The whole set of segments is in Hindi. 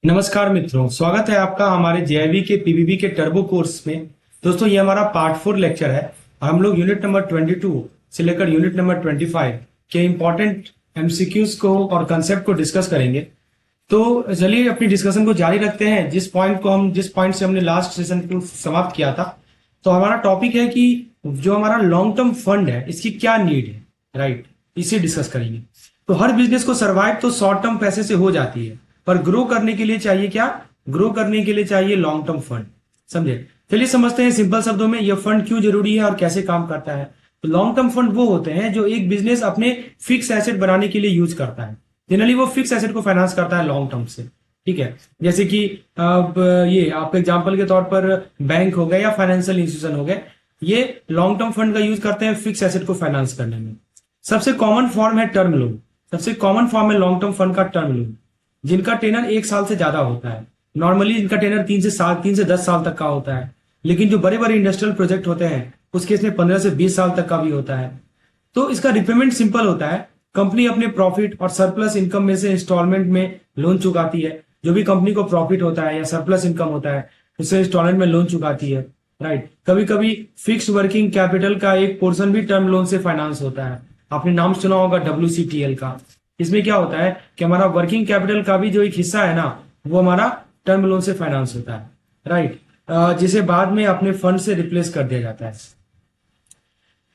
नमस्कार मित्रों, स्वागत है आपका हमारे जेआईवी के पीबीबी के टर्बो कोर्स में। दोस्तों, ये हमारा पार्ट 4 लेक्चर है और हम लोग यूनिट नंबर 22 से लेकर यूनिट नंबर 25 के इंपॉर्टेंट एमसीक्यूज को और कंसेप्ट को डिस्कस करेंगे। तो चलिए अपनी डिस्कशन को जारी रखते हैं जिस पॉइंट से हमने लास्ट सेशन को समाप्त किया था। तो हमारा टॉपिक है कि जो हमारा लॉन्ग टर्म फंड है इसकी क्या नीड है, राइट, इसे डिस्कस करेंगे। तो हर बिजनेस को सर्वाइव तो शॉर्ट टर्म पैसे से हो जाती है, पर ग्रो करने के लिए चाहिए क्या? ग्रो करने के लिए चाहिए लॉन्ग टर्म फंड। समझे? चलिए समझते हैं सिंपल शब्दों में यह फंड क्यों जरूरी है और कैसे काम करता है। तो लॉन्ग टर्म फंड वो होते हैं जो एक बिजनेस अपने फिक्स एसेट बनाने के लिए यूज करता है। जनरली वो फिक्स एसेट को फाइनेंस करता है लॉन्ग टर्म से। ठीक है, जैसे कि अब ये आप एग्जांपल के तौर पर बैंक हो गए या फाइनेंशियल इंस्टीट्यूशन हो गए, ये लॉन्ग टर्म फंड का यूज करते हैं फिक्स एसेट को फाइनेंस करने में। सबसे कॉमन फॉर्म है टर्म लोन। सबसे कॉमन फॉर्म है लॉन्ग टर्म फंड का टर्म लोन, जिनका टेनर 1 साल से ज्यादा होता है। नॉर्मली इनका टेनर 3 से 10 साल तक का होता है, लेकिन जो बड़े बड़े इंडस्ट्रियल प्रोजेक्ट होते हैं उस केस में 15 से 20 साल तक का भी होता है। तो इसका रिपेमेंट सिंपल होता है। कंपनी अपने प्रॉफिट और सरप्लस इनकम में से इंस्टॉलमेंट में लोन चुकाती है। जो भी कंपनी को प्रॉफिट होता है या सरप्लस इनकम होता है उससे इंस्टॉलमेंट में लोन चुकाती है, राइट। कभी कभी फिक्स वर्किंग कैपिटल का एक पोर्शन भी टर्म लोन से फाइनेंस होता है। आपने नाम सुना होगा WCTL का। इसमें क्या होता है कि हमारा वर्किंग कैपिटल का भी जो एक हिस्सा है ना, वो हमारा टर्म लोन से फाइनेंस होता है, राइट, जिसे बाद में अपने फंड से रिप्लेस कर दिया जाता है।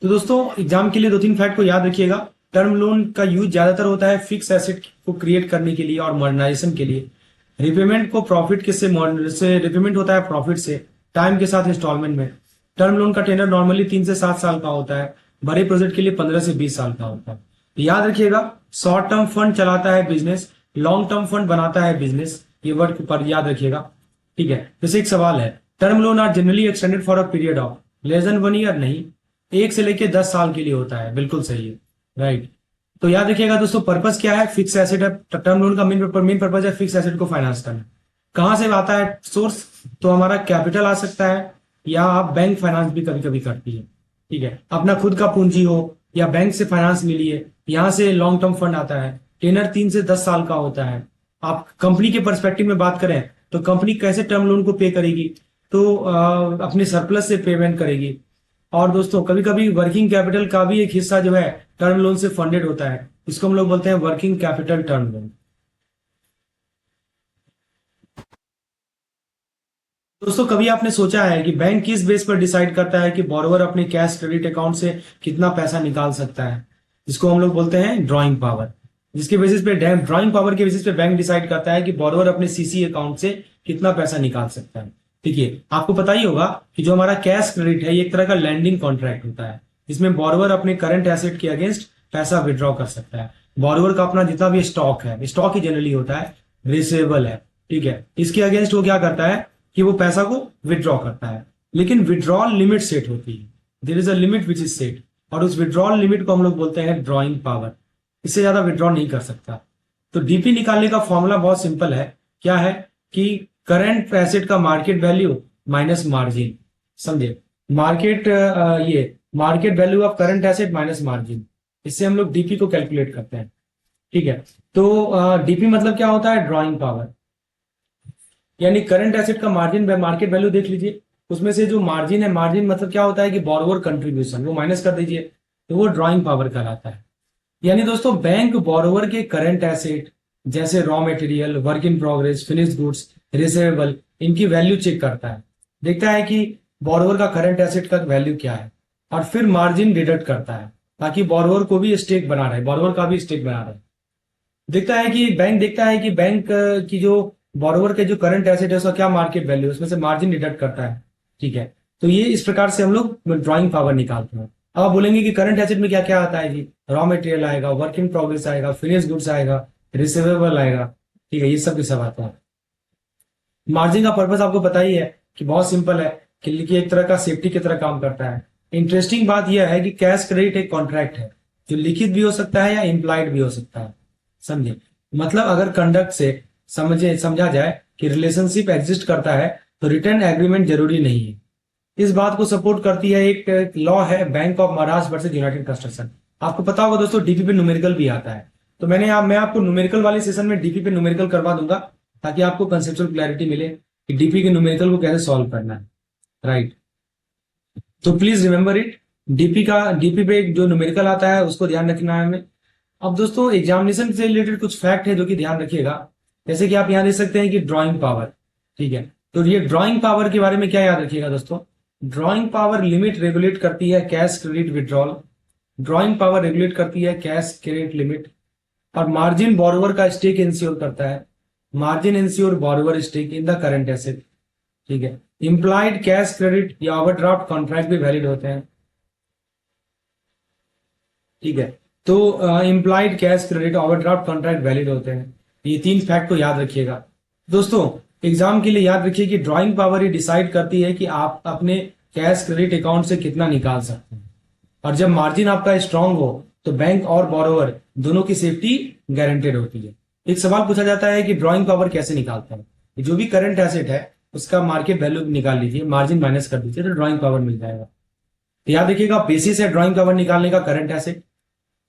तो दोस्तों, एग्जाम के लिए 2-3 फैक्ट को याद रखिएगा। टर्म लोन का यूज ज्यादातर होता है फिक्स एसेट को क्रिएट करने के लिए और मॉडर्नाइजेशन के लिए। रिपेमेंट को प्रॉफिट से रिपेमेंट होता है प्रॉफिट से, टाइम के साथ इंस्टॉलमेंट में। टर्म लोन का टेनर नॉर्मली 3 से 7 साल का होता है, बड़े प्रोजेक्ट के लिए 15 से 20 साल का होता है। तो याद रखिएगा, शॉर्ट टर्म फंड चलाता है बिजनेस, लॉन्ग टर्म फंड बनाता है बिजनेस। ये वर्ड पर याद रखिएगा, ठीक है। जैसे एक सवाल है, term loan are generally extended for a period of less than 1 year. नहीं, 1 से लेके 10 साल के लिए होता है। बिल्कुल सही है, राइट। तो याद रखिएगा दोस्तों, पर्पस क्या है? फिक्स एसेट है। टर्म लोन का मेन पर्पस है फिक्स एसेट को फाइनेंस करना। कहां से आता है सोर्स? तो हमारा कैपिटल आ सकता है, या आप बैंक फाइनेंस भी कभी कभी करती है, ठीक है। अपना खुद का पूंजी हो या बैंक से फाइनेंस मिली है, यहां से लॉन्ग टर्म फंड आता है। टेनर 3 से 10 साल का होता है। आप कंपनी के पर्सपेक्टिव में बात करें तो कंपनी कैसे टर्म लोन को पे करेगी? तो अपने सरप्लस से पेमेंट करेगी। और दोस्तों, कभी कभी वर्किंग कैपिटल का भी एक हिस्सा जो है टर्म लोन से फंडेड होता है। इसको हम लोग बोलते हैं वर्किंग कैपिटल टर्म लोन। दोस्तों, कभी आपने सोचा है कि बैंक किस बेस पर डिसाइड करता है कि बोरोवर अपने कैश क्रेडिट अकाउंट से कितना पैसा निकाल सकता है? जिसको हम लोग बोलते हैं ड्राइंग पावर। जिसके बेसिस पे ड्राइंग पावर के बेसिस पे बैंक डिसाइड करता है कि बोरोवर अपने सीसी अकाउंट से कितना पैसा निकाल सकता है। देखिए, आपको पता ही होगा कि जो हमारा कैश क्रेडिट है ये एक तरह का लैंडिंग कॉन्ट्रैक्ट होता है, जिसमें बोरोवर अपने करंट एसेट के अगेंस्ट पैसा विड्रॉ कर सकता है। बोरोवर का अपना जितना भी स्टॉक है, स्टॉक ही जनरली होता है, रिसीवेबल है, ठीक है, इसके अगेंस्ट वो क्या करता है कि वो पैसा को विड्रॉ करता है। लेकिन विड्रॉल लिमिट सेट होती है। There is a limit which is set, और उस विड्रॉल लिमिट को हम लोग बोलते हैं ड्रॉइंग पावर। इससे ज्यादा विड्रॉ नहीं कर सकता। तो डीपी निकालने का फॉर्मूला बहुत सिंपल है। क्या है कि करंट एसेट का मार्केट वैल्यू माइनस मार्जिन। समझे? Market value of current asset minus margin, इससे हम लोग डीपी को कैलकुलेट करते हैं, ठीक है। तो डीपी मतलब क्या होता है? Drawing power. यानी करंट एसेट का मार्जिन मार्केट वैल्यू देख लीजिए, उसमें से जो मार्जिन है, मार्जिन मतलब क्या होता है कि बोरोवर कंट्रीब्यूशन, वो माइनस कर दीजिए, तो वो ड्रॉइंग पावर कहलाता है। यानी दोस्तों, बैंक बोरोवर के करंट एसेट जैसे raw material, work in progress, finish goods, receivable, इनकी वैल्यू चेक करता है। देखता है कि बोरोवर का करंट एसेट का वैल्यू क्या है, और फिर मार्जिन डिडक्ट करता है ताकि बोरोवर को भी स्टेक बना रहे, बोरोवर का भी स्टेक बना रहे। देखता है कि बैंक की जो बोरोवर के जो करंट एसेट है उसका क्या मार्केट वैल्यू, उसमें से मार्जिन डिडक्ट करता है, ठीक है। तो ये इस प्रकार से हम लोग ड्राइंग पावर निकालते हैं। अब आप बोलेंगे कि करंट एसेट में क्या क्या आता है जी? रॉ मटेरियल आएगा, वर्क इन प्रोग्रेस आएगा, फिनिश गुड्स आएगा, रिसीवेबल आएगा, ठीक है, ये सब आता है। मार्जिन का पर्पस आपको पता ही है कि बहुत सिंपल है कि एक तरह का सेफ्टी की तरह काम करता है। इंटरेस्टिंग बात यह है कि कैश क्रेडिट एक कॉन्ट्रैक्ट है जो लिखित भी हो सकता है या इम्प्लाइड भी हो सकता है। समझे? मतलब अगर कंडक्ट से समझा जाए कि रिलेशनशिप एग्जिस्ट करता है तो रिटर्न एग्रीमेंट जरूरी नहीं है। इस बात को सपोर्ट करती है एक लॉ है, bank of Maharashtra versus United construction. आपको पता होगा दोस्तों, डीपी पे न्यूमेरिकल भी आता है। तो मैं आपको न्यूमेरिकल वाले सेशन में डीपी पे न्यूमेरिकल करवा दूंगा। ताकि आपको कंसेप्चुअल क्लैरिटी मिले कि डीपी के न्यूमेरिकल को कैसे सॉल्व करना है, राइट। तो प्लीज रिमेंबर इट, डीपी पे जो न्यूमेरिकल आता है उसको ध्यान रखना है हमें। अब दोस्तों एग्जामिनेशन से रिलेटेड कुछ फैक्ट है जो कि ध्यान रखिएगा। जैसे कि आप यहाँ देख सकते हैं कि ड्राइंग पावर, ठीक है। तो ये ड्राइंग पावर के बारे में क्या याद रखिएगा दोस्तों, ड्राइंग पावर लिमिट रेगुलेट करती है cash credit withdrawal, drawing power regulate करती है कैश क्रेडिट लिमिट, और मार्जिन बोरोवर का स्टेक इंश्योर करता है, margin ensure borrower stake in the current asset, ठीक है। इम्प्लाइड कैश क्रेडिट या ओवरड्राफ्ट कॉन्ट्रैक्ट भी वैलिड होते हैं, ठीक है। तो implied cash credit overdraft contract valid होते हैं। ये 3 फैक्ट को याद रखिएगा दोस्तों। एग्जाम के लिए याद रखिए कि ड्राइंग पावर ही डिसाइड करती है कि आप अपने कैश क्रेडिट अकाउंट से कितना निकाल सकते हैं, और जब मार्जिन आपका स्ट्रांग हो तो बैंक और बोरोवर दोनों की सेफ्टी गारंटेड होती है। एक सवाल पूछा जाता है कि ड्राइंग पावर कैसे निकालते हैं, जो भी करंट एसेट है उसका मार्केट वैल्यू निकाल लीजिए, मार्जिन माइनस कर दीजिए तो ड्राइंग पावर मिल जाएगा। तो याद रखिएगा बेसिस है ड्राइंग पावर निकालने का current asset,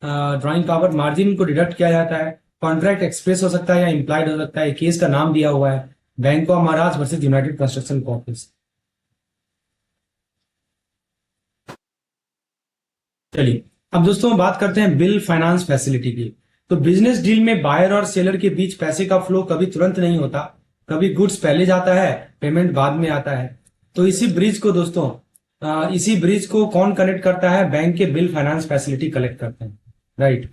drawing power, margin को डिडक्ट किया जाता है, कॉन्ट्रैक्ट एक्सप्रेस हो सकता है या इंप्लाइड हो सकता है, केस का नाम दिया हुआ है bank of Maharaj versus United construction corporation. चलिए अब दोस्तों बात करते हैं बिल फाइनेंस फैसिलिटी की। तो बिजनेस डील में बायर और सेलर के बीच पैसे का फ्लो कभी तुरंत नहीं होता, कभी गुड्स पहले जाता है पेमेंट बाद में आता है। तो इसी ब्रिज को दोस्तों इसी ब्रिज को कौन कनेक्ट करता है, बैंक के बिल फाइनेंस फैसिलिटी कलेक्ट करते हैं, राइट।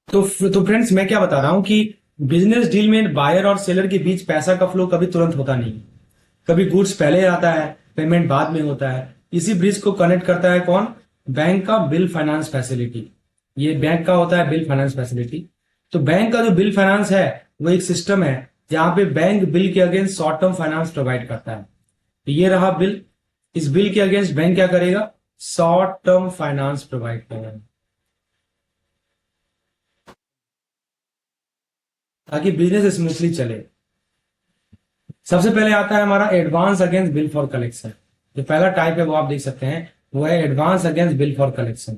तो फ्रेंड्स मैं क्या बता रहा हूं कि बिजनेस डील में बायर और सेलर के बीच पैसा का फ्लो कभी तुरंत होता नहीं, कभी गुड्स पहले आता है पेमेंट बाद में होता है। इसी ब्रिज को कनेक्ट करता है कौन, बैंक का बिल फाइनेंस फैसिलिटी। ये बैंक का होता है बिल फाइनेंस फैसिलिटी। तो बैंक का जो बिल फाइनेंस है वो एक सिस्टम है जहां पे बैंक बिल के against short term finance provide करता है। तो ये रहा बिल, इस बिल के अगेंस्ट बैंक क्या करेगा, शॉर्ट टर्म फाइनेंस प्रोवाइड करेगा ताकि बिजनेस स्मूथली चले। सबसे पहले आता है हमारा advance against bill for collection. जो पहला टाइप है वो आप देख सकते हैं, वो है advance against bill for collection.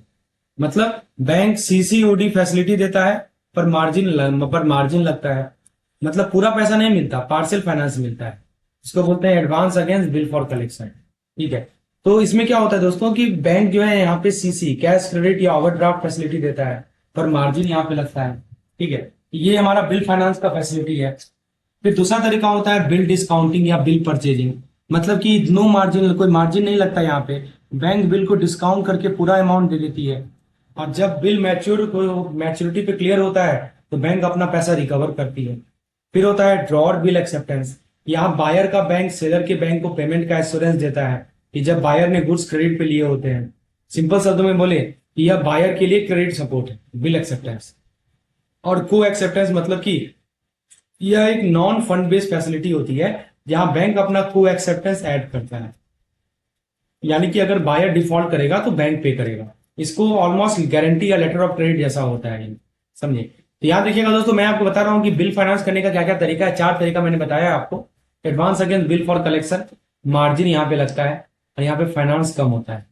मतलब बैंक सीसीओडी फैसिलिटी देता है पर मार्जिन लगता है, मतलब पूरा पैसा नहीं मिलता, पार्शियल फाइनेंस मिलता है। इसको बोलते हैं advance against bill for collection, ठीक है। तो इसमें क्या होता है दोस्तों कि बैंक जो है यहाँ पे सीसी कैश क्रेडिट या ओवरड्राफ्ट फैसिलिटी देता है पर मार्जिन यहाँ पे लगता है, ठीक है। ये हमारा बिल फाइनेंस का फैसिलिटी है। फिर दूसरा तरीका होता है बिल डिस्काउंटिंग या बिल परचेजिंग। मतलब कि नो मार्जिन, कोई मार्जिन नहीं लगता यहाँ पे, बैंक बिल को डिस्काउंट करके पूरा अमाउंट दे देती है, और जब बिल मैच्योरिटी पे क्लियर होता है तो बैंक अपना पैसा रिकवर करती है। फिर होता है ड्रॉर बिल एक्सेप्टेंस। यहाँ बायर का बैंक सेलर के बैंक को पेमेंट का एश्योरेंस देता है कि जब बायर ने गुड्स क्रेडिट पे लिए होते हैं। सिंपल शब्दों में बोले कि यह बायर के लिए क्रेडिट सपोर्ट है, बिल एक्सेप्टेंस। और को एक्सेप्टेंस मतलब कि यह एक नॉन फंड बेस्ड फैसिलिटी होती है जहां बैंक अपना को एक्सेप्टेंस ऐड करता है, यानी कि अगर बायर डिफॉल्ट करेगा तो बैंक पे करेगा। इसको ऑलमोस्ट गारंटी या लेटर ऑफ क्रेडिट जैसा होता है, समझे। तो याद रखिएगा दोस्तों, मैं आपको बता रहा हूं कि बिल फाइनेंस करने का क्या क्या तरीका है। 4 तरीका मैंने बताया आपको। Advance against bill for collection, margin यहाँ पे लगता है और यहाँ पे फाइनेंस कम होता है।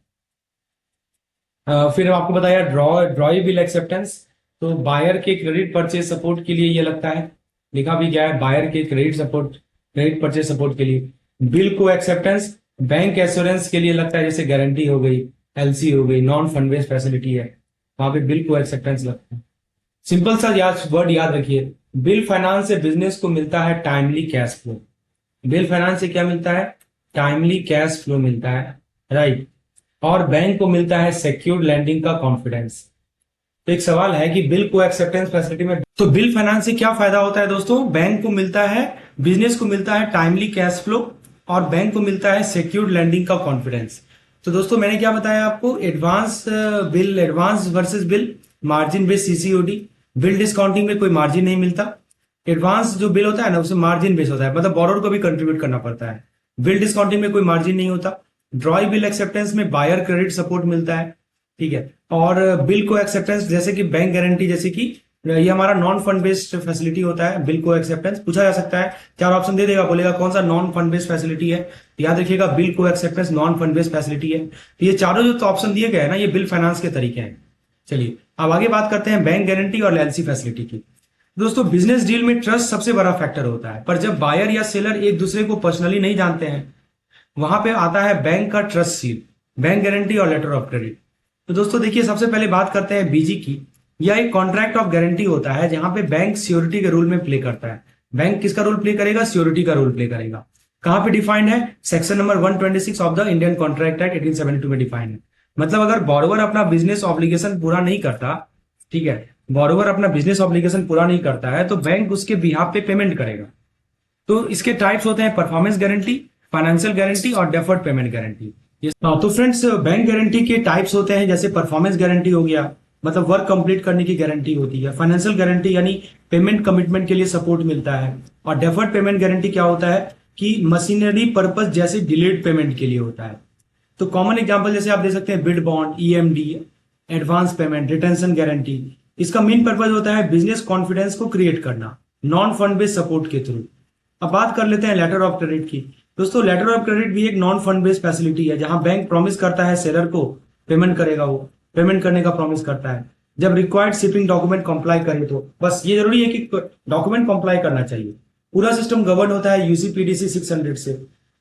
फिर आपको बताया ड्रॉई बिल एक्सेप्टेंस। तो बायर के क्रेडिट परचेज सपोर्ट के लिए ये लगता है, लिखा भी गया है बायर के क्रेडिट परचेज सपोर्ट के लिए। बिल को एक्सेप्टेंस बैंक एश्योरेंस के लिए लगता है, जैसे गारंटी हो गई, एलसी हो गई, नॉन फंड बेस्ड फैसिलिटी है, वहां पे बिल को एक्सेप्टेंस लगता है। सिंपल सा वर्ड याद रखिए, बिल फाइनेंस से बिजनेस को मिलता है timely cash flow. Bill finance से क्या मिलता है, टाइमली कैश फ्लो मिलता है, राइट। और बैंक को मिलता है सिक्योर्ड लैंडिंग का कॉन्फिडेंस। तो एक सवाल है कि बिल को एक्सेप्टेंस फैसिलिटी में, तो बिल फाइनेंस से क्या फायदा होता है दोस्तों, बैंक को मिलता है, बिजनेस को मिलता है टाइमली कैश फ्लो, और बैंक को मिलता है सिक्योर्ड लैंडिंग का कॉन्फिडेंस। तो दोस्तों मैंने क्या बताया आपको, advance versus bill, margin based CCOD. Bill discounting में कोई मार्जिन नहीं मिलता। एडवांस जो बिल होता है ना उसमें मार्जिन बेस होता है, मतलब बोरोवर को भी कंट्रीब्यूट करना पड़ता है। बिल डिस्काउंटिंग में कोई मार्जिन नहीं होता। ड्रॉई बिल एक्सेप्टेंस में बायर क्रेडिट सपोर्ट मिलता है, ठीक है। और बिल को एक्सेप्टेंस जैसे कि बैंक गारंटी, जैसे कि ये हमारा नॉन फंड बेस्ड फैसिलिटी होता है। बिल को एक्सेप्टेंस पूछा जा सकता है, चार ऑप्शन दे देगा, बोलेगा कौन सा नॉन फंड बेस्ड फैसिलिटी है। तो याद रखिएगा बिल को acceptance non fund based facility है। तो ये चारों जो तो ऑप्शन दिए गए हैं ना, ये बिल फाइनेंस के तरीके हैं। चलिए अब आगे बात करते हैं बैंक गारंटी और एलसी फैसिलिटी की। दोस्तों बिजनेस डील में ट्रस्ट सबसे बड़ा फैक्टर होता है, पर जब बायर या सेलर एक दूसरे को पर्सनली नहीं जानते हैं, वहां पे आता है बैंक का ट्रस्ट सील, बैंक गारंटी और लेटर ऑफ क्रेडिट। तो दोस्तों देखिए सबसे पहले बात करते हैं बीजी की। यह एक कॉन्ट्रैक्ट ऑफ गारंटी होता है जहां पे बैंक सियोरिटी के रोल में प्ले करता है। बैंक किसका रोल प्ले करेगा? सियोरिटी का रोल प्ले करेगा। कहां पे डिफाइंड है? Section number 126 of the Indian contract act 1872 में डिफाइंड है। मतलब अगर बॉरोवर अपना बिजनेस ऑब्लिगेशन पूरा नहीं करता, ठीक है, बॉरोवर अपना बिजनेस ऑब्लिगेशन पूरा नहीं करता है, तो बैंक उसके बिहाफ पे पेमेंट करेगा। तो इसके टाइप्स होते हैं परफॉर्मेंस गारंटी, फाइनेंशियल गारंटी और डेफर्ड पेमेंट गारंटी। तो फ्रेंड्स बैंक गारंटी के टाइप्स होते हैं, जैसे परफॉर्मेंस गारंटी हो गया, मतलब वर्क कंप्लीट करने की गारंटी होती है। फाइनेंशियल गारंटी यानी पेमेंट कमिटमेंट के लिए सपोर्ट मिलता है। और डेफर्ड पेमेंट गारंटी क्या होता है कि मशीनरी पर्पस जैसे डिलेड पेमेंट के लिए होता है। तो कॉमन एग्जांपल जैसे आप दे सकते हैं bid bond, EMD, advance payment, retention guarantee. इसका मेन पर्पज होता है बिजनेस कॉन्फिडेंस को क्रिएट करना नॉन फंड बेस्ड सपोर्ट के थ्रू। अब बात कर लेते हैं लेटर ऑफ क्रेडिट की। दोस्तों लेटर ऑफ क्रेडिट भी एक नॉन फंड बेस्ड फैसिलिटी है, जहां बैंक प्रॉमिस करता है सेलर को पेमेंट करेगा, वो पेमेंट करने का प्रॉमिस करता है जब रिक्वायर्ड शिपिंग डॉक्यूमेंट कंप्लाई करे। तो बस ये जरूरी है कि डॉक्यूमेंट कंप्लाई करना चाहिए। पूरा सिस्टम गवर्न होता है यूसीपीडीसी 600 से,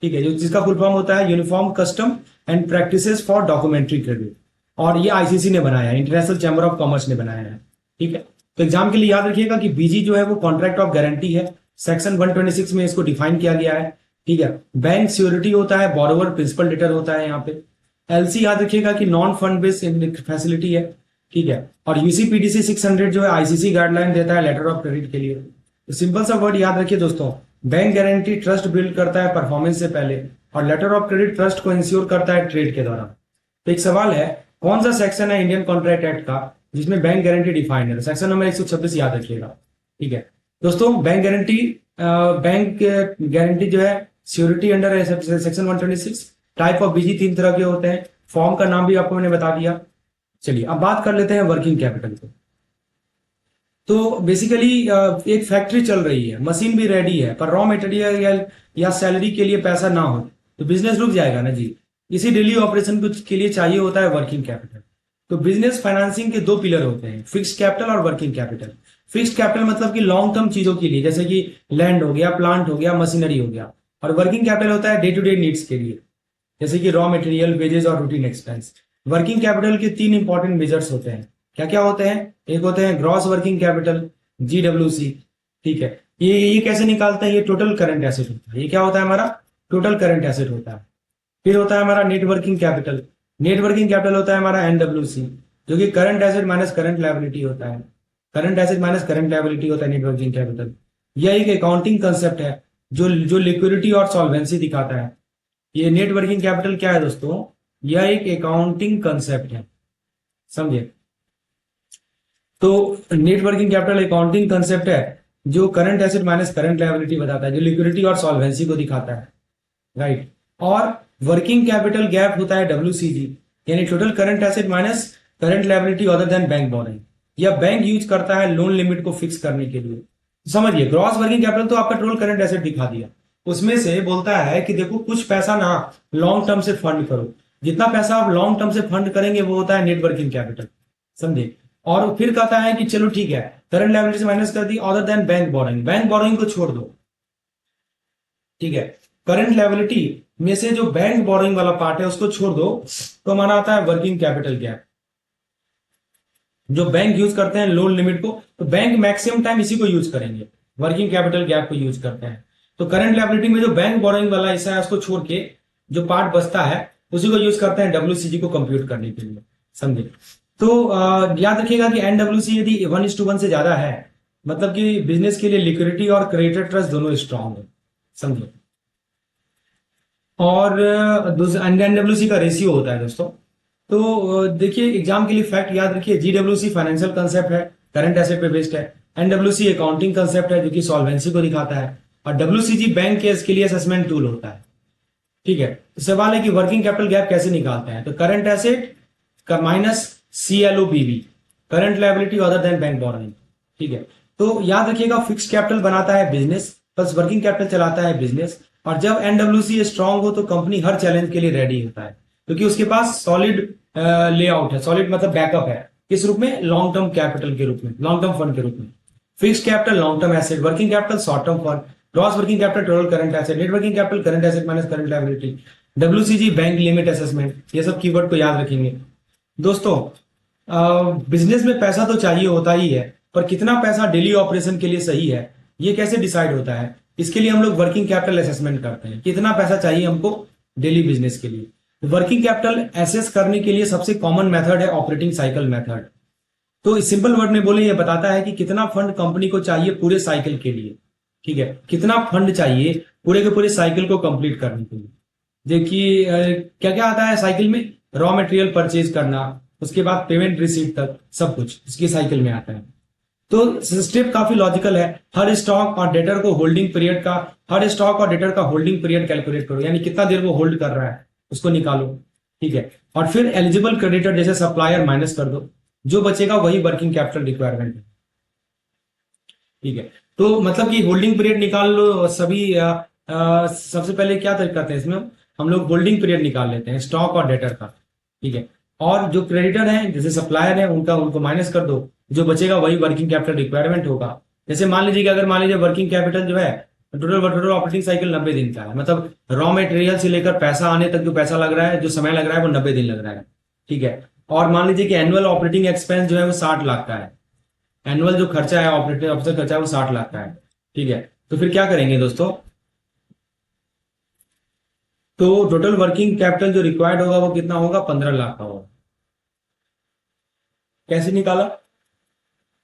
ठीक है, जो जिसका फुल फॉर्म होता है uniform custom and practices for documentary credit. और ये आईसीसी ने बनाया है, इंटरनेशनल चैम्बर ऑफ कॉमर्स ने बनाया है, ठीक है। तो एग्जाम के लिए याद रखिएगा कि बीजी जो है वो कॉन्ट्रैक्ट ऑफ गारंटी है, सेक्शन 126 में इसको डिफाइन किया गया है, ठीक है। बैंक सियोरिटी होता है, बोरोवर प्रिंसिपल डेटर होता है यहाँ पे। एलसी याद रखिएगा कि नॉन फंड बेस्ड फैसिलिटी है, ठीक है। और यूसीपीडीसी 600 जो है आईसीसी गाइडलाइन देता है लेटर ऑफ क्रेडिट के लिए। तो सिंपल सा वर्ड याद रखिए दोस्तों, बैंक गारंटी ट्रस्ट बिल्ड करता है परफॉर्मेंस से पहले, और लेटर ऑफ क्रेडिट ट्रस्ट को इंश्योर करता है ट्रेड के दौरान। तो एक सवाल है, कौन सा सेक्शन है इंडियन कॉन्ट्रैक्ट एक्ट का जिसमें बैंक गारंटी डिफाइंड है? सेक्शन नंबर 126 याद रखिएगा, ठीक है। दोस्तों बैंक गारंटी जो है सियोरिटी अंडर सेक्शन 126। टाइप ऑफ बीजी 3 तरह के होते हैं, फॉर्म का नाम भी आपको मैंने बता दिया। चलिए अब बात कर लेते हैं वर्किंग कैपिटल को। तो बेसिकली एक फैक्ट्री चल रही है, मशीन भी रेडी है, पर रॉ मटेरियल या सैलरी के लिए पैसा ना हो तो बिजनेस रुक जाएगा ना जी। इसी डेली ऑपरेशन के लिए चाहिए होता है वर्किंग कैपिटल। तो बिजनेस फाइनेंसिंग के 2 पिलर होते हैं, फिक्स्ड कैपिटल और वर्किंग कैपिटल। फिक्स्ड कैपिटल मतलब कि लॉन्ग टर्म चीजों के लिए, जैसे कि लैंड हो गया, प्लांट हो गया, मशीनरी हो गया। और वर्किंग कैपिटल होता है डे टू डे नीड्स के लिए, जैसे कि रॉ मटेरियल, वेजेस और रूटीन एक्सपेंस। वर्किंग कैपिटल के 3 इंपॉर्टेंट मेजर्स होते हैं। क्या क्या होते हैं? एक होते हैं ग्रॉस वर्किंग कैपिटल, GWC, ठीक है। ये कैसे निकालते हैं? ये टोटल करंट एसेट होता है। ये क्या होता है? हमारा टोटल करंट एसेट होता है। फिर होता है हमारा net working capital. Net working capital होता है हमारा NWC, जो कि current asset minus current liability होता है। Current asset minus current liability होता है नेट वर्किंग कैपिटल। यह एक अकाउंटिंग कंसेप्ट है जो लिक्विडिटी और सॉल्वेंसी दिखाता है। ये नेट वर्किंग कैपिटल क्या है दोस्तों? यह एक अकाउंटिंग कंसेप्ट है, समझे। तो net working capital accounting concept है जो current asset minus current liability बताता है, जो लिक्विडिटी और सॉल्वेंसी को दिखाता है, राइट। और वर्किंग कैपिटल गैप होता है WCG, यानी total current asset minus current liability other than bank borrowing. यह बैंक यूज करता है लोन लिमिट को फिक्स करने के लिए। समझिए, ग्रॉस वर्किंग कैपिटल तो आपका टोटल करंट एसेट दिखा दिया, उसमें से बोलता है कि देखो कुछ पैसा ना लॉन्ग टर्म से फंड करो। जितना पैसा आप लॉन्ग टर्म से फंड करेंगे वो होता है नेट वर्किंग कैपिटल, समझे। और फिर कहता है कि चलो ठीक है, करंट लायबिलिटी से माइनस कर the other than bank borrowing, bank borrowing को छोड़ दो, ठीक है। करंट लायबिलिटी में से जो बैंक बोरोइंग वाला पार्ट है उसको छोड़ दो, तो हमारा आता है वर्किंग कैपिटल गैप, जो बैंक यूज करते हैं लोन लिमिट को। तो बैंक मैक्सिमम टाइम इसी को यूज करेंगे, वर्किंग कैपिटल गैप को यूज करते हैं। तो करंट लायबिलिटी में जो बैंक बोरोइंग वाला हिस्सा है उसको छोड़ के जो पार्ट बचता है उसी को यूज करते हैं WCG को कंप्यूट करने के लिए, समझे। तो याद रखिएगा कि NWC यदि 1:1 से ज्यादा है, मतलब कि बिजनेस के लिए लिक्विडिटी और क्रेडिटर ट्रस्ट दोनों स्ट्रांग है, समझे। और NWC का रेशियो होता है दोस्तों। तो देखिए एग्जाम के लिए फैक्ट याद रखिए, GWC फाइनेंशियल कंसेप्ट है, करंट एसेट पे बेस्ड है। NWC अकाउंटिंग कंसेप्ट है जो कि सॉल्वेंसी को दिखाता है। और WCG बैंक केस के लिए असेसमेंट टूल होता है, ठीक है। तो सवाल है कि वर्किंग कैपिटल गैप कैसे निकालते हैं? तो करंट एसेट का minus CLOBV, current liability other than bank borrowing. ठीक है। तो याद रखिएगा, फिक्स कैपिटल बनाता है बिजनेस, प्लस वर्किंग कैपिटल चलाता है बिजनेस। और जब एनडब्ल्यूसी स्ट्रांग हो तो कंपनी हर चैलेंज के लिए रेडी होता है, क्योंकि उसके पास सॉलिड लेआउट है। सॉलिड मतलब बैकअप है, किस रूप में? लॉन्ग टर्म कैपिटल के रूप में, लॉन्ग टर्म फंड के रूप में। Fix capital long term asset, working capital short term fund, gross working capital total current asset, net working capital current asset minus current liability, WCG bank limit assessment, ये सब कीवर्ड को याद रखेंगे दोस्तों। बिजनेस में पैसा तो चाहिए होता ही है, पर कितना पैसा डेली ऑपरेशन के लिए सही है, ये कैसे डिसाइड होता है? इसके लिए हम लोग वर्किंग कैपिटल असेसमेंट करते हैं, कितना पैसा चाहिए हमको डेली बिजनेस के लिए। वर्किंग कैपिटल एसेस करने के लिए सबसे कॉमन मेथड है ऑपरेटिंग साइकिल मेथड। तो इस सिंपल वर्ड में बोले, ये बताता है कि कितना फंड कंपनी को चाहिए पूरे साइकिल के लिए। ठीक है, कितना फंड चाहिए पूरे के पूरे साइकिल को कंप्लीट करने के लिए। देखिए क्या क्या आता है साइकिल में? रॉ मटेरियल परचेज करना, उसके बाद पेमेंट रिसीट तक सब कुछ इसकी साइकिल में आता है। तो स्टेप काफी लॉजिकल है। हर स्टॉक और डेटर को होल्डिंग पीरियड का, हर स्टॉक और डेटर का होल्डिंग पीरियड कैलकुलेट करो, यानी कितना देर वो होल्ड कर रहा है उसको निकालो। ठीक है, और फिर एलिजिबल क्रेडिटर जैसे सप्लायर माइनस कर दो, जो बचेगा वही वर्किंग कैपिटल रिक्वायरमेंट है। ठीक है, तो मतलब कि होल्डिंग पीरियड निकाल लो सभी। सबसे पहले क्या करते हैं इसमें, हम लोग होल्डिंग पीरियड निकाल लेते हैं स्टॉक और डेटर का। ठीक है, और जो क्रेडिटर है जैसे सप्लायर है उनको माइनस कर दो, जो बचेगा वही वर्किंग कैपिटल रिक्वायरमेंट होगा। जैसे मान लीजिए कि अगर मान लीजिए वर्किंग कैपिटल जो है टोटल ऑपरेटिंग साइकिल 90 दिन का है, मतलब रॉ मटेरियल से लेकर पैसा आने तक जो पैसा लग रहा है, जो समय लग रहा है वो 90 दिन लग रहा है। ठीक है, और मान लीजिए कि एनुअल ऑपरेटिंग एक्सपेंस जो है वो 60 लाख का है। एनुअल जो खर्चा है ऑपरेटिंग ऑफिसर खर्चा है वो 60 लाख का है। ठीक है, तो फिर क्या करेंगे दोस्तों? तो टोटल वर्किंग कैपिटल जो रिक्वायर्ड होगा वो कितना होगा? 15 लाख का होगा। कैसे निकाला?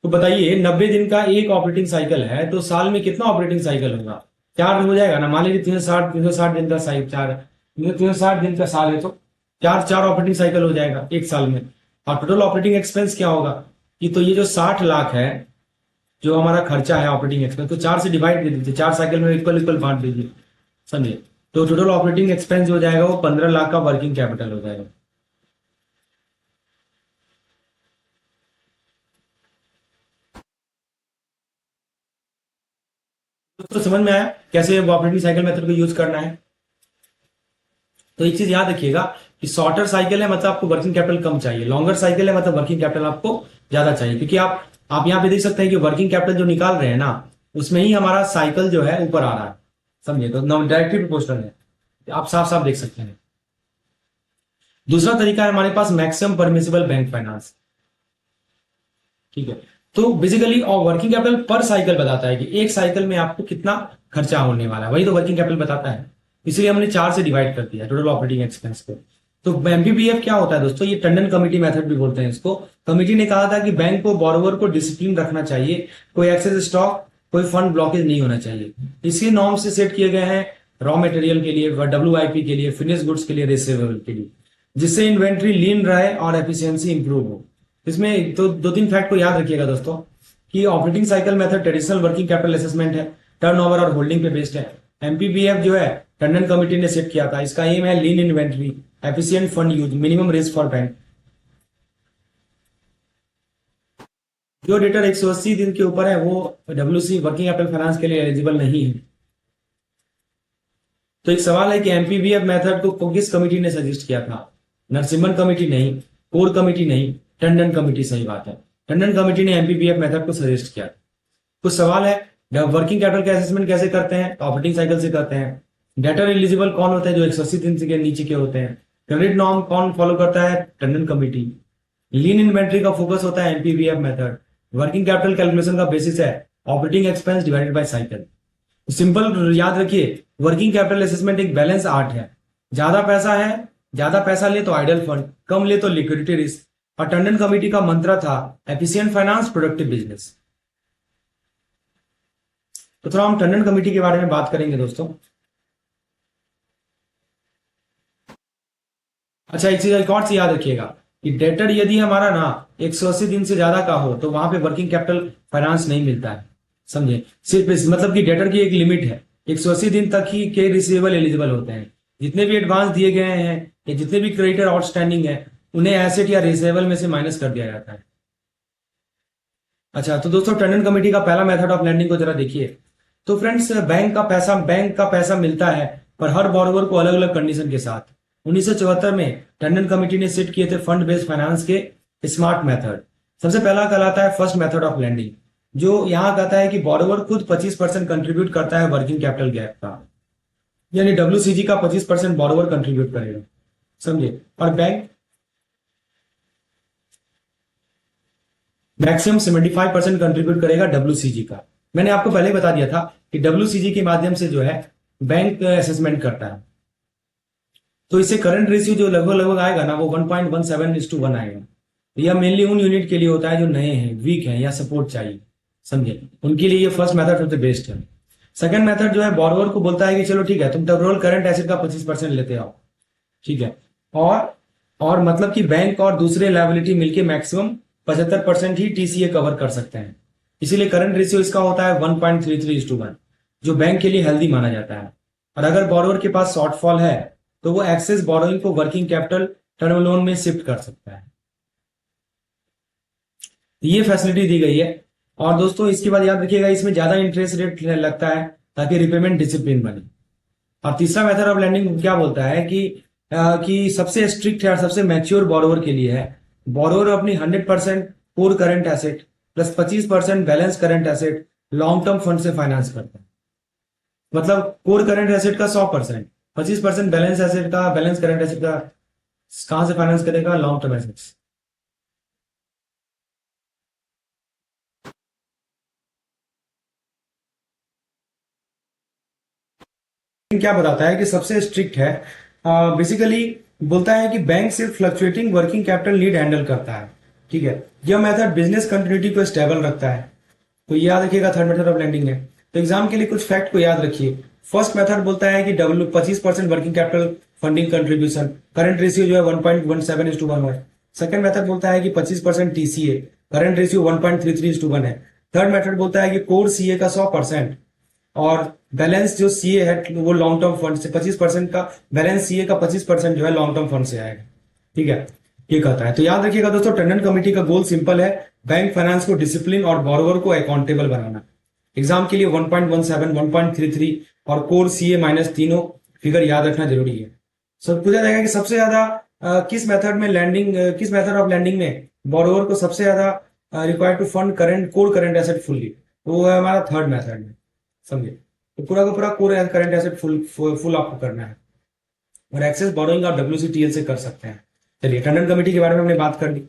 तो बताइए, 90 दिन का एक ऑपरेटिंग साइकिल है, तो साल में कितना ऑपरेटिंग साइकिल होगा? 4 हो जाएगा ना। मान लीजिए 360 दिन का साइकिल, 360 दिन का साल है, तो चार चार ऑपरेटिंग साइकिल हो जाएगा एक साल में। और टोटल ऑपरेटिंग एक्सपेंस क्या होगा? कि तो ये जो 60 लाख है जो हमारा खर्चा है ऑपरेटिंग एक्सपेंस, तो 4 से डिवाइड दे दीजिए, 4 साइकिल में इक्वल इक्वल बांट दीजिए, समझिए। तो टोटल ऑपरेटिंग एक्सपेंस जो हो जाएगा वो 15 लाख का वर्किंग कैपिटल हो जाएगा। तो समझ में आया कैसे ऑपरेटिंग साइकिल मेथड को यूज करना है? तो एक चीज याद रखिएगा कि शॉर्टर साइकिल है मतलब आपको वर्किंग कैपिटल कम चाहिए, लॉन्गर साइकिल है मतलब वर्किंग कैपिटल आपको ज्यादा चाहिए। क्योंकि आप यहाँ पे देख सकते हैं कि वर्किंग कैपिटल जो निकाल रहे हैं ना, उसमें ही हमारा साइकिल जो है ऊपर आ रहा है, समझिए। तो डायरेक्टली प्रोपोर्शनल है, आप साफ साफ देख सकते हैं। दूसरा तरीका है हमारे पास मैक्सिमम परमिसिबल बैंक फाइनेंस। ठीक है, तो बेसिकली और वर्किंग कैपिटल पर साइकिल बताता है कि एक साइकिल में आपको कितना खर्चा होने वाला है, वही तो वर्किंग कैपिटल बताता है। इसलिए हमने 4 से डिवाइड कर दिया टोटल ऑपरेटिंग एक्सपेंस को। तो एमपीपीएफ क्या होता है दोस्तों? ये टंडन कमेटी मेथड भी बोलते हैं इसको। कमेटी ने कहा था कि बैंक को बोरोवर को डिसिप्लिन रखना चाहिए, कोई एक्सेस स्टॉक, कोई फंड ब्लॉकेज नहीं होना चाहिए। इसके नॉर्म से सेट किए गए हैं रॉ मटेरियल के लिए, डब्ल्यूआईपी के लिए, फिनिश गुड्स के लिए, रिसीवेबल के लिए, जिससे इन्वेंट्री लीन रहे और एफिशिएंसी इंप्रूव हो। इसमें तो 2-3 फैक्ट को याद रखिएगा दोस्तों कि operating cycle method traditional working capital assessment है, टर्नओवर और होल्डिंग पे बेस्ड है। एमपीबीएफ जो है टंडन कमेटी ने सेट किया था, इसका एम है lean inventory, efficient fund use, minimum risk for bank. जो डेटर 180 दिन के ऊपर है वो डब्ल्यूसी वर्किंग कैपिटल फाइनेंस के लिए एलिजिबल नहीं है। तो एक सवाल है कि एमपीबीएफ मेथड को किस कमेटी ने सजेस्ट किया था? नरसिम्हन कमेटी नहीं, कोर कमेटी नहीं, टंडन कमेटी सही बात है। टंडन कमेटी ने एमपीबीएफ मेथड को सजेस्ट किया। कुछ सवाल है, वर्किंग कैपिटल का असेसमेंट कैसे करते हैं? ऑपरेटिंग साइकिल से करते हैं। डेटर एलिजिबल कौन होता है? जो 180 दिन के नीचे के होते हैं। क्रेडिट नॉर्म कौन फॉलो करता है? टंडन कमेटी। लीन इन्वेंट्री का फोकस होता है MPBF method. Working capital calculation का बेसिस है operating expense divided by cycle. Simple याद रखिए, वर्किंग कैपिटल असेसमेंट एक बैलेंस आर्ट है। ज्यादा पैसा है, ज्यादा पैसा ले तो आइडल फंड, कम ले तो लिक्विडिटी रिस्क। और टंडन कमेटी का मंत्र था एफिशिएंट फाइनेंस प्रोडक्टिव बिजनेस। तो थोड़ा हम टंडन कमेटी के बारे में बात करेंगे दोस्तों। अच्छा, एक चीज एक और चीज याद रखिएगा कि डेटर यदि हमारा ना 180 दिन से ज्यादा का हो तो वहां पे वर्किंग कैपिटल फाइनेंस नहीं मिलता है, समझे। सिर्फ मतलब कि डेटर की एक लिमिट है, 180 दिन तक ही के रिसीवेबल एलिजिबल होते हैं। जितने भी एडवांस दिए गए हैं या जितने भी क्रेडिटर आउटस्टैंडिंग है उन्हें एसेट या रिसीवेबल में से माइनस कर दिया जाता है। अच्छा, तो दोस्तों टंडन कमेटी का पहला मेथड ऑफ लैंडिंग को जरा देखिए। तो फ्रेंड्स, बैंक का पैसा मिलता है, पर हर बोरोवर को अलग अलग कंडीशन के साथ। 1974 में टंडन कमेटी ने सेट किए थे फंड बेस्ड फाइनेंस के स्मार्ट मेथड। सबसे पहला कहलाता है फर्स्ट मेथड ऑफ लैंडिंग, जो यहाँ कहता है कि बोरोवर खुद 25% कंट्रीब्यूट करता है वर्किंग कैपिटल गैप का, यानी WCG का 25% बोरोवर कंट्रीब्यूट करेगा, समझे। और बैंक मैक्सिमम 75% कंट्रीब्यूट करेगा WCG का। मैंने आपको पहले ही बता दिया था कि WCG के माध्यम से जो है बैंक असेसमेंट करता है। तो इससे करंट रेशियो जो लगभग लगभग आएगा ना, वो 1.17:1 आएगा। यह मेनली उन यूनिट के लिए होता है जो नए हैं, वीक हैं या सपोर्ट चाहिए, समझे, उनके लिए ये फर्स्ट मेथड सबसे बेस्ट है। सेकंड मेथड जो है बोरोवर को बोलता है कि चलो ठीक है, तुम टोटल करंट एसेट का 25% लेते आओ, ठीक है, और मतलब कि बैंक और दूसरे लायबिलिटी मिलके मैक्सिमम 75% ही TCA कवर कर सकते हैं। इसीलिए करंट रेशियो इसका होता है 1.33:1, जो बैंक के लिए हेल्दी माना जाता है। और अगर बोरोवर के पास शॉर्टफॉल है तो वो एक्सेस बोरोइंग को वर्किंग कैपिटल टर्म लोन में शिफ्ट कर सकता है। ये फैसिलिटी दी गई है। और दोस्तों इसके बाद याद रखिएगा, इसमें ज्यादा इंटरेस्ट रेट लगता है ताकि रिपेमेंट डिसिप्लिन बने। और तीसरा मेथड ऑफ लैंडिंग क्या बोलता है कि सबसे स्ट्रिक्ट है और सबसे मैच्योर बोरोवर के लिए है। बोरोवर अपनी 100% core current asset plus 25% balance current asset long term fund से फाइनेंस करता है। मतलब कोर करंट एसेट का 100%, 25% बैलेंस करंट एसेट का कहां से फाइनेंस करेगा? Long term assets. क्या बताता है कि सबसे स्ट्रिक्ट है, बेसिकली बोलता है कि बैंक सिर्फ fluctuating working capital need handle करता है, ठीक है। यह मेथड बिजनेस कंटिन्यूटी को स्टेबल रखता है। तो याद रखिएगा थर्ड मेथड ऑफ लैंडिंग है। तो एग्जाम के लिए कुछ फैक्ट को याद रखिए। फर्स्ट मेथड बोलता है कि 25% working capital funding contribution, current ratio जो है 1.17:1 है। सेकंड मेथड बोलता है कि 25% TCA, करंट रेशियो 1.33:1 है। थर्ड मेथड बोलता है कि कोर CA का 100% और बैलेंस जो CA है वो लॉन्ग टर्म फंड से 25% का, बैलेंस CA का 25% जो है लॉन्ग टर्म फंड से आएगा, ठीक है। ये कहता है। तो याद रखिएगा दोस्तों, टंडन कमेटी का गोल सिंपल है, बैंक फाइनेंस को डिसिप्लिन और बोरोवर को अकाउंटेबल बनाना। एग्जाम के लिए 1.17, 1.33 और कोर CA माइनस तीनों फिगर याद रखना जरूरी है। सर पूछा जाएगा कि सबसे ज्यादा किस मेथड ऑफ लैंडिंग में बोरोवर को सबसे ज्यादा required to fund core current asset fully, तो वो है हमारा थर्ड मेथड में, समझे। तो पूरा का पूरा कोर करंट एसेट फुल आपको करना है और एक्सेस बोरोइंग आप WCTL से कर सकते हैं। चलिए, टंडन कमेटी के बारे में हमने बात कर ली।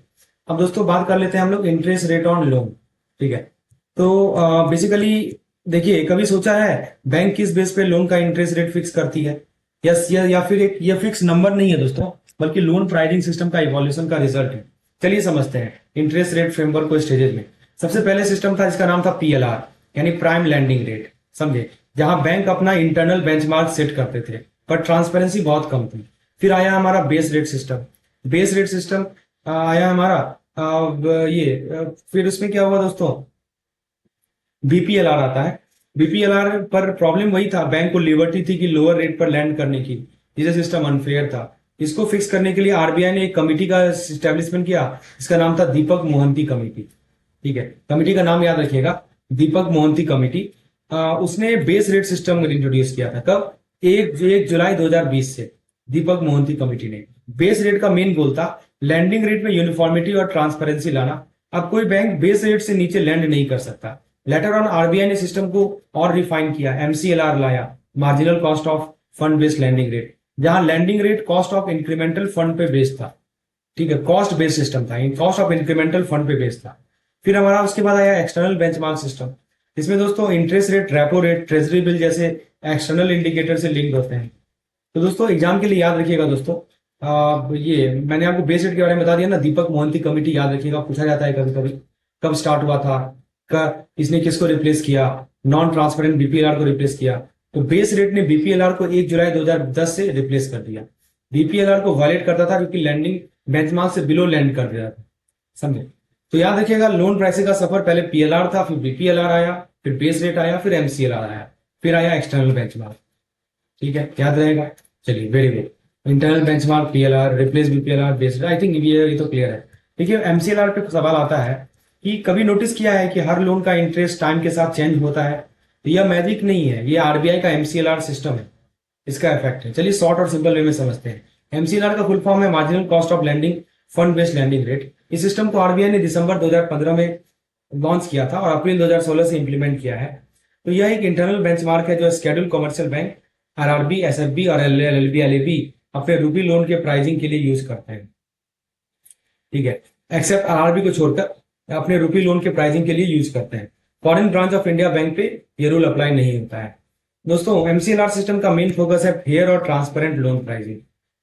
अब दोस्तों बात कर लेते हैं हम लोग इंटरेस्ट रेट ऑन लोन, ठीक है। तो बेसिकली देखिए, कभी सोचा है बैंक किस बेस पे लोन का इंटरेस्ट रेट फिक्स करती है? या फिर एक ये फिक्स नंबर नहीं है दोस्तों, बल्कि लोन प्राइसिंग सिस्टम का इवोल्यूशन का रिजल्ट है। चलिए समझते हैं इंटरेस्ट रेट फ्रेमवर्क को स्टेजेस में। सबसे पहले सिस्टम था जिसका नाम था PLR, यानी प्राइम लैंडिंग रेट, समझे, जहां बैंक अपना इंटरनल बेंचमार्क सेट करते थे, पर ट्रांसपेरेंसी बहुत कम थी। फिर आया हमारा बेस रेट सिस्टम आया हमारा फिर उसमें क्या हुआ दोस्तों, BPLR आता है। BPLR पर प्रॉब्लम वही था, बैंक को लिबर्टी थी कि लोअर रेट पर लैंड करने की, जिसे सिस्टम अनफेयर था। इसको फिक्स करने के लिए RBI ने एक कमेटी का स्टैब्लिशमेंट किया, इसका नाम था दीपक मोहंती कमेटी, ठीक है। कमेटी का नाम याद रखिएगा, दीपक मोहंती कमेटी। उसने बेस रेट सिस्टम इंट्रोड्यूस किया था। कब? 1 जुलाई 2020 से दीपक मोहंती कमेटी ने। बेस रेट का मेन गोल था लैंडिंग रेट में यूनिफॉर्मिटी और ट्रांसपेरेंसी लाना। अब कोई बैंक बेस रेट से नीचे लैंड नहीं कर सकता। लेटर ऑन RBI ने सिस्टम को और रिफाइन किया, MCLR लाया, marginal cost of fund based lending rate, जहां lending rate cost of incremental fund पे बेस्ड था, ठीक है। कॉस्ट बेस्ड सिस्टम था, कॉस्ट ऑफ इंक्रीमेंटल फंड पे बेस्ड था। फिर हमारा उसके बाद आया एक्सटर्नल बेंचमार्क सिस्टम। इसमें दोस्तों interest rate, repo rate, treasury bill जैसे एक्सटर्नल इंडिकेटर से लिंक होते हैं। तो दोस्तों एग्जाम के लिए याद रखिएगा दोस्तों, ये मैंने आपको बेस रेट के बारे में बता दिया ना, दीपक मोहंती कमेटी याद रखिएगा, पूछा जाता है कभी कभी कब स्टार्ट हुआ था, इसने किसको रिप्लेस किया? नॉन ट्रांसपेरेंट BPLR को रिप्लेस किया। तो बेस रेट ने BPLR को 1 जुलाई 2010 से रिप्लेस कर दिया। BPLR को वायलेट करता था क्योंकि लैंडिंग बेंचमार्क से बिलो लैंड कर दिया था, समझे। तो याद रखिएगा, लोन प्राइसिंग का सफर पहले PLR था, फिर BPLR आया, फिर बेस रेट आया, फिर MCLR आया, फिर आया एक्सटर्नल बेंचमार्क, ठीक है, याद रहेगा। चलिए, very good. Internal benchmark, PLR, replace BPLR, base rate, I think ये तो क्लियर है। देखिए MCLR पे सवाल आता है कि कभी नोटिस किया है कि हर लोन का इंटरेस्ट टाइम के साथ चेंज होता है? तो यह मैजिक नहीं है, ये आरबीआई का एमसीएलआर सिस्टम है, इसका इफेक्ट है। चलिए शॉर्ट और सिंपल वे में समझते हैं। एमसीएलआर का फुल फॉर्म है marginal cost of lending fund based lending rate. इस सिस्टम को आरबीआई ने दिसंबर 2015 में लॉन्च किया था और अप्रैल 2016 से इंप्लीमेंट किया है। तो यह एक इंटरनल बेंचमार्क है जो schedule commercial bank, RRB, SFB और एलएलबी, एलएबी अपने रूपी लोन के प्राइसिंग के लिए यूज करते हैं। ठीक है, एक्सेप्ट आरआरबी को छोड़कर अपने रूपी लोन के प्राइसिंग के लिए यूज करते हैं। Foreign branch of India bank पे ये रूल अप्लाई नहीं होता है। दोस्तों एमसीएलआर सिस्टम का मेन फोकस है फेयर और ट्रांसपेरेंट लोन प्राइसिंग।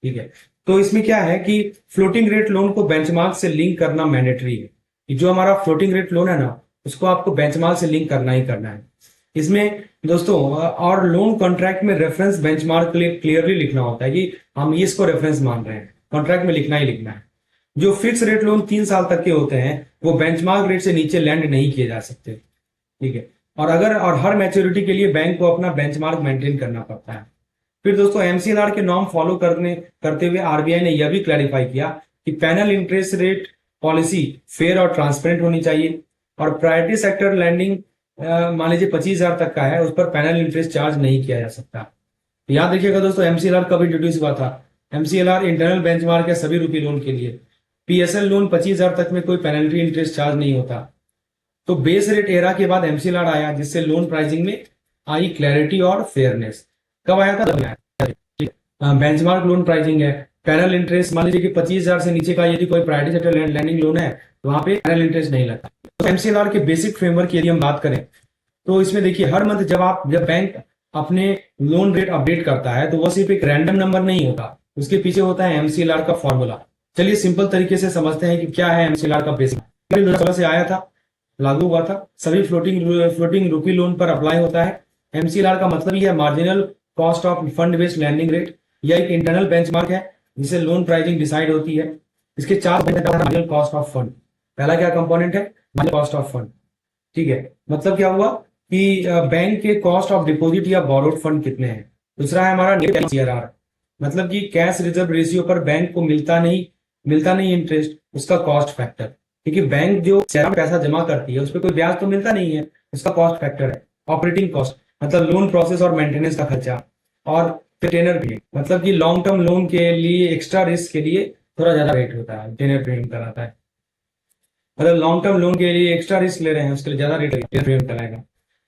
ठीक है, तो इसमें क्या है कि फ्लोटिंग रेट लोन को बेंचमार्क से लिंक करना मैंडेटरी है। जो हमारा फ्लोटिंग रेट लोन है ना, उसको आपको बेंचमार्क से लिंक करना ही करना है। इसमें दोस्तों और लोन कॉन्ट्रैक्ट में रेफरेंस बेंचमार्क क्लियरली लिखना होता है कि हम इसको रेफरेंस मान रहे हैं, कॉन्ट्रैक्ट में लिखना ही लिखना है। जो फिक्स रेट लोन 3 साल तक के होते हैं वो बेंचमार्क रेट से नीचे लैंड नहीं किए जा सकते। ठीक है, और हर मैच्योरिटी के लिए बैंक को अपना बेंचमार्क मेंटेन करना पड़ता है। फिर दोस्तों एमसीएलआर के नॉर्म फॉलो करते हुए आरबीआई ने यह भी क्लैरिफाई किया कि panel interest rate policy fair और ट्रांसपेरेंट होनी चाहिए। और प्रायोरिटी सेक्टर लैंडिंग मान लीजिए 25,000 तक का है, उस पर पैनल इंटरेस्ट चार्ज नहीं किया जा सकता। याद रखिएगा दोस्तों, एमसीएलआर कब इंट्रोड्यूस हुआ था? एमसीएलआर इंटरनल बेंचमार्क है सभी रूपी लोन के लिए। पीएसएल लोन 25,000 तक में कोई पेनल्टी इंटरेस्ट चार्ज नहीं होता। तो बेस रेट एरा के बाद एमसीएलआर आया, जिससे लोन प्राइसिंग में आई क्लैरिटी और फेयरनेस। कब आया था? बेंचमार्क लोन प्राइसिंग है, पैनल इंटरेस्ट मान लीजिए कि 25,000 से नीचे का यदि कोई प्रायोरिटी सेक्टर लैंडिंग लोन है तो वहां पे पैनल इंटरेस्ट नहीं लगता। तो एमसीएलआर के बेसिक फ्रेमवर्क की यदि हम बात करें तो इसमें देखिए, हर मंथ जब बैंक अपने लोन रेट अपडेट करता है तो वो सिर्फ एक रैंडम नंबर नहीं होता, उसके पीछे होता है एमसीएलआर का फॉर्मूला। चलिए सिंपल तरीके से समझते हैं कि क्या है एमसीएलआर का बेसिक। 2016 से आया था, लागू हुआ था, सभी फ्लोटिंग रूपी लोन पर अप्लाई होता है। एमसीएलआर का मतलब यह marginal cost of fund based lending rate. यह एक इंटरनल बेंचमार्क है जिसे लोन प्राइसिंग डिसाइड होती है। इसके 4 मार्जिनल कॉस्ट ऑफ फंड। पहला क्या कंपोनेंट है? Marginal cost of fund. ठीक है, मतलब क्या हुआ कि बैंक के कॉस्ट ऑफ डिपॉजिट या बोरोड फंड कितने हैं। दूसरा है हमारा नेट सीआरआर, मतलब कि कैश रिजर्व रेशियो पर बैंक को मिलता नहीं इंटरेस्ट, उसका कॉस्ट फैक्टर। क्योंकि बैंक जो पैसा जमा करती है उस पर कोई ब्याज तो मिलता नहीं है, उसका कॉस्ट फैक्टर है। ऑपरेटिंग कॉस्ट मतलब लोन प्रोसेस और मेंटेनेंस का खर्चा। और टेनर प्रीमियम मतलब कि लॉन्ग टर्म लोन के लिए एक्स्ट्रा रिस्क के लिए थोड़ा ज्यादा रेट होता है, टेनर प्रीमियम कराता है। मतलब लॉन्ग टर्म लोन के लिए एक्स्ट्रा रिस्क ले रहे हैं उसके लिए ज्यादा रेट प्रीमियम कराएगा।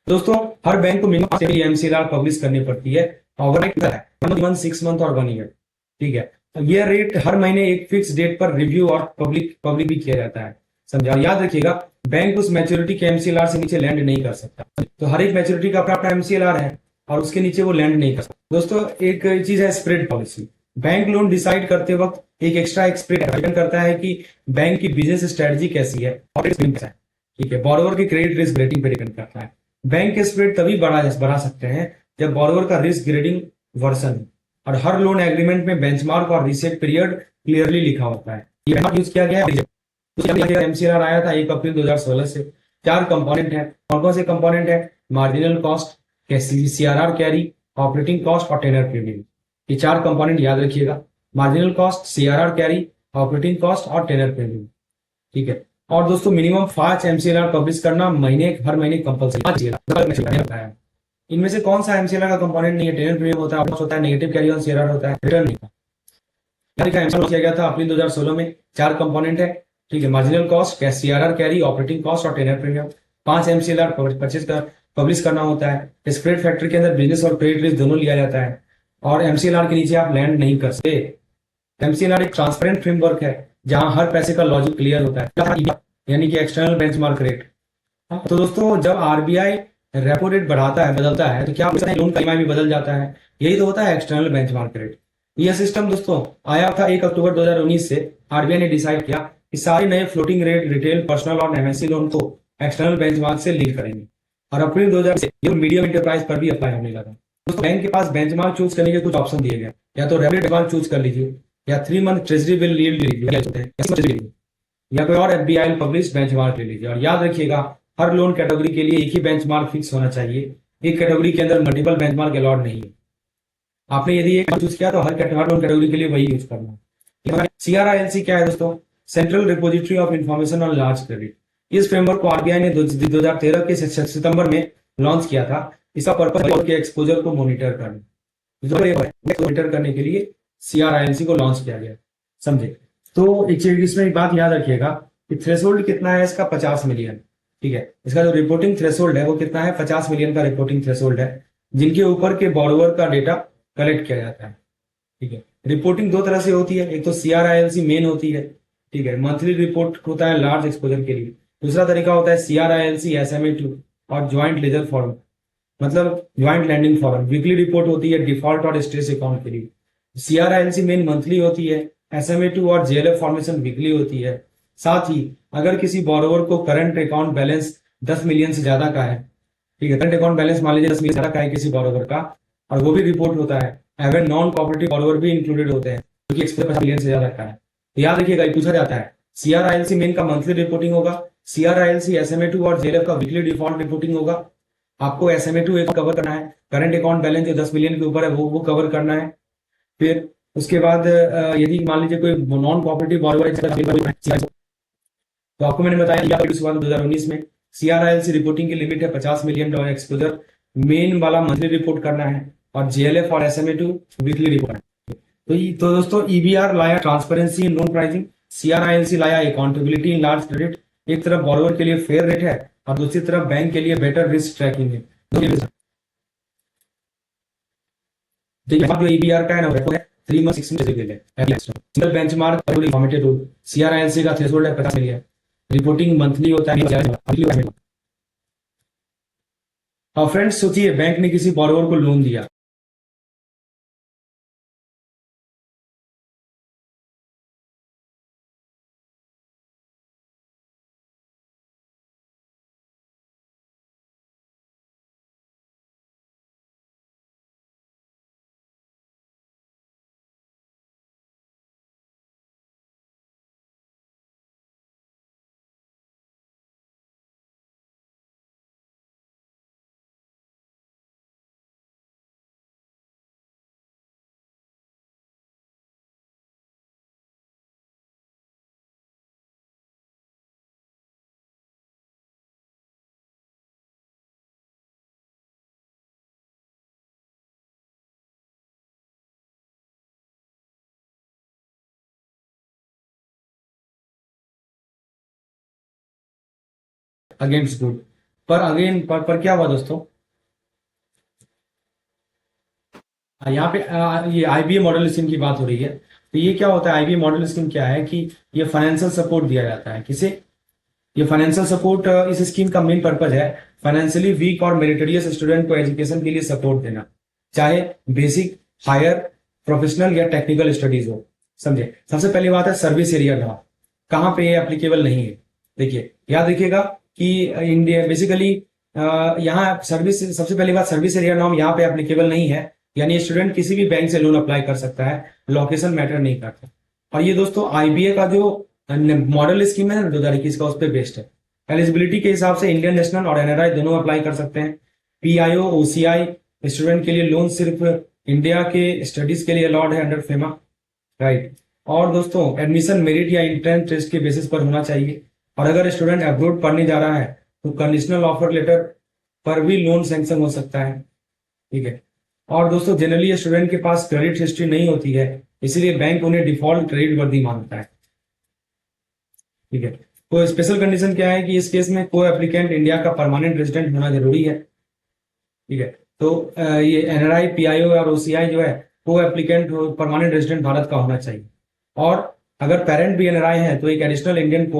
दोस्तों हर बैंक को मिनिमम एमसीएलआर पब्लिश करनी पड़ती है, ओवरनाइट है 1 मंथ, 6 मंथ और 1 ईयर। ठीक है, यह रेट हर महीने एक फिक्स डेट पर रिव्यू और पब्लिक भी किया जाता है। समझा? याद रखिएगा, बैंक उस मैच्योरिटी के एमसीएलआर से नीचे लैंड नहीं कर सकता। तो हर एक मैच्योरिटी का अपना एमसीएलआर है और उसके नीचे वो लैंड नहीं कर सकता। दोस्तों एक चीज है spread policy. Bank loan decide करते वक्त एक एक्स्ट्रा स्प्रेड डिपेंड करता है कि बैंक की बिजनेस स्ट्रेटजी कैसी है और ठीक है, बोरोवर की क्रेडिट रिस्क रेटिंग पे डिपेंड करता है। बैंक के स्प्रेड तभी बढ़ा सकते हैं जब बोरोवर का रिस्क ग्रेडिंग वर्सन और हर लोन एग्रीमेंट में बेंचमार्क और रीसेट पीरियड क्लियरली लिखा होता है। ये यूज किया गया है। एमसीएलआर आया था 1 अप्रैल 2016 से। 4 कंपोनेंट है। कौन कौन से कंपोनेंट है? Marginal cost, CRR carry, operating cost और टेनर प्रीमियम। ये 4 कंपोनेंट याद रखिएगा, marginal cost, CRR carry, operating cost और टेनर प्रीमियम। ठीक है, और दोस्तों मिनिमम 5 एमसीएलआर पब्लिश करना हर महीने कंपल्सरी है। इनमें से कौन सा एमसीएलआर का कंपोनेंट नहीं है? टेनर प्रीमियम होता है, नेगेटिव कैरी ऑन सीआरआर होता है, रिटर्न नहीं किया गया था अप्रैल 2016 में। 4 कंपोनेंट है। ठीक है, marginal cost, CRR carry, operating cost और टेनर प्रीमियम। 5 एमसीएलआर पब्लिश करना होता है। स्प्रेड फैक्टर के अंदर बिजनेस और क्रेडिट रिस्क दोनों लिया जाता है और एमसीएलआर के नीचे आप लैंड नहीं कर सकते। एमसीएलआर एक ट्रांसपेरेंट फ्रेमवर्क है जहां हर पैसे का लॉजिक क्लियर होता है, यानी कि एक्सटर्नल बेंचमार्क रेट। तो दोस्तों जब आरबीआई रेपो रेट बढ़ाता है, बदलता है, तो क्या लोन का ईएमआई भी बदल जाता है? यही तो होता है एक्सटर्नल बेंचमार्क रेट। यह सिस्टम दोस्तों आया था 1 अक्टूबर 2019 से। आरबीआई ने डिसाइड किया कि सारे नए फ्लोटिंग रेट रिटेल, पर्सनल और एमएससी लोन को एक्सटर्नल बेंचमार्क से लीड करेंगे और अप्रैल 2000 से ये मीडियम इंटरप्राइज पर भी अप्लाई होने लगा। दोस्तों बैंक के पास बेंचमार्क चूज करने के कुछ ऑप्शन दिए गए, या तो रेपो बेंचमार्क चूज कर लीजिए, या 3 मंथ ट्रेजरी बिल लीड लीजिए, या कोई और एफबीआई पब्लिश बेंचमार्क ले लीजिए। और याद रखिएगा, हर लोन कैटेगरी के लिए एक ही बेंचमार्क फिक्स होना चाहिए। एक कैटेगरी के अंदर मल्टीपल बेंचमार्क अलाउड नहीं है। आपने यदि एक चूज किया तो हर लोन कैटेगरी के लिए वही यूज करना है। सीआरआईएलसी क्या है दोस्तों? Central repository of information on large credit. इस फ्रेमवर्क को आरबीआई ने 2013 के सितंबर में लॉन्च किया था। इसका पर्पज के एक्सपोजर को मॉनिटर करने के लिए सीआरआईएलसी को लॉन्च किया गया, समझे। तो एक चीज इसमें एक बात याद रखिएगा कि थ्रेशोल्ड कितना है इसका, 50 मिलियन, ठीक है। इसका जो रिपोर्टिंग थ्रेशोल्ड है वो कितना है, 50 मिलियन का रिपोर्टिंग थ्रेशोल्ड है, जिनके ऊपर के बॉरोवर का डेटा कलेक्ट किया जाता है, ठीक है। रिपोर्टिंग दो तरह से होती है, एक तो सीआरआईएलसी मेन होती है, ठीक है, मंथली रिपोर्ट होता है लार्ज एक्सपोजर के लिए। दूसरा तरीका होता है सीआरआईएलसी SMA2 और ज्वाइंट लेजर फॉर्म, मतलब joint landing form. Weekly report होती है डिफॉल्ट और स्ट्रेस अकाउंट के लिए। सीआरआईएलसी मेन मंथली होती है, SMA2 और जेएलएफ फॉर्मेशन वीकली होती है। साथ ही अगर किसी बोरोवर को करंट अकाउंट बैलेंस 10 मिलियन से ज्यादा का है, ठीक है, करंट अकाउंट बैलेंस मान लीजिए 10 मिलियन से ज्यादा का है किसी बोरोवर का, और वो भी रिपोर्ट होता है, अगर नॉन कोऑपरेटिव बोरोवर भी इंक्लूडेड होते हैं जो कि 50 मिलियन से ज्यादा का है, तो याद रखिएगा पूछा जाता है सीआरआईएलसी मेन का मंथली रिपोर्टिंग होगा, सीआरआईएलसी SMA2 और जेएलएफ का वीकली डिफॉल्ट रिपोर्टिंग होगा। आपको SMA2 एक कवर करना है, करंट अकाउंट बैलेंस जो 10 मिलियन के ऊपर है वो कवर करना है। फिर उसके बाद यदि मान लीजिए कोई नॉन कोऑपरेटिव बोरोवर है, तो आपको मैंने बताया 2019 में सीआरआईएलसी रिपोर्टिंग की लिमिट है $50 मिलियन एक्सपोजर, मेन वाला मंथली रिपोर्ट करना है, और जेएलएफ और SMA2 वीकली रिपोर्ट। तो दोस्तों ईबीआर लाया ट्रांसपेरेंसी इन लोन प्राइसिंग, सीआरआईएलसी लाया अकाउंटेबिलिटी इन लार्ज क्रेडिट। एक तरफ बॉरोवर के लिए फेयर रेट है और दूसरी तरफ बैंक के लिए बेटर रिस्क ट्रैकिंग है। जो ईबीआर का है ना वो है 3 मंथ 6 मंथ है। सिंगल बेंचमार्क फॉर्मेटेड रूल, सीआरआईएलसी का थ्रेशोल्ड है 50 मिलियन, रिपोर्टिंग मंथली होता है। और फ्रेंड्स सोचिए बैंक ने किसी बॉरोवर को लोन दिया, अगेंस्ट गुड, पर अगेन पर क्या हुआ दोस्तों, यहाँ पे ये आईबीए मॉडल स्कीम की बात हो रही है। तो ये क्या होता है, आईबीए मॉडल स्कीम क्या है कि ये फाइनेंशियल सपोर्ट दिया जाता है किसे, ये फाइनेंशियल सपोर्ट, इस स्कीम का मेन पर्पज है फाइनेंशियली वीक और मेरिटोरियस स्टूडेंट को एजुकेशन के लिए सपोर्ट देना, चाहे बेसिक, हायर, प्रोफेशनल या टेक्निकल स्टडीज हो, समझे। सबसे पहली बात है सर्विस एरिया लॉ, कहाँ पे ये एप्लीकेबल नहीं है। देखिए याद रखिएगा कि इंडिया बेसिकली यहाँ सर्विस, सबसे पहली बात सर्विस एरिया नॉर्म यहाँ पे एप्लीकेबल नहीं है, यानी स्टूडेंट किसी भी बैंक से लोन अप्लाई कर सकता है, लोकेशन मैटर नहीं करता। और ये दोस्तों आईबीए का जो मॉडल स्कीम है 2021 का, उस पर बेस्ड है। एलिजिबिलिटी के हिसाब से इंडियन नेशनल और एनआरआई दोनों अप्लाई कर सकते हैं। पीआईओ ओसीआई स्टूडेंट के लिए लोन सिर्फ इंडिया के स्टडीज के लिए अलाउड है अंडर फेमा, राइट। और दोस्तों एडमिशन मेरिट या एंट्रेंस टेस्ट के बेसिस पर होना चाहिए, और अगर स्टूडेंट अब्रोड पढ़ने जा रहा है तो कंडीशनल ऑफर लेटर पर भी लोन सैंक्शन हो सकता है, ठीक है। और दोस्तों जनरली स्टूडेंट के पास क्रेडिट हिस्ट्री नहीं होती है, इसलिए बैंक उन्हें डिफॉल्ट क्रेडिट वर्दी मानता है, ठीक है। तो स्पेशल कंडीशन क्या है कि इस केस में को एप्लीकेंट इंडिया का परमानेंट रेजिडेंट होना जरूरी है, ठीक है। तो ये एनआरआई, पीआईओ और ओसीआई जो है को एप्लीकेंट परमानेंट रेजिडेंट भारत का होना चाहिए, और अगर पेरेंट भी एनआरआई है तो एक एडिशनल इंडियन को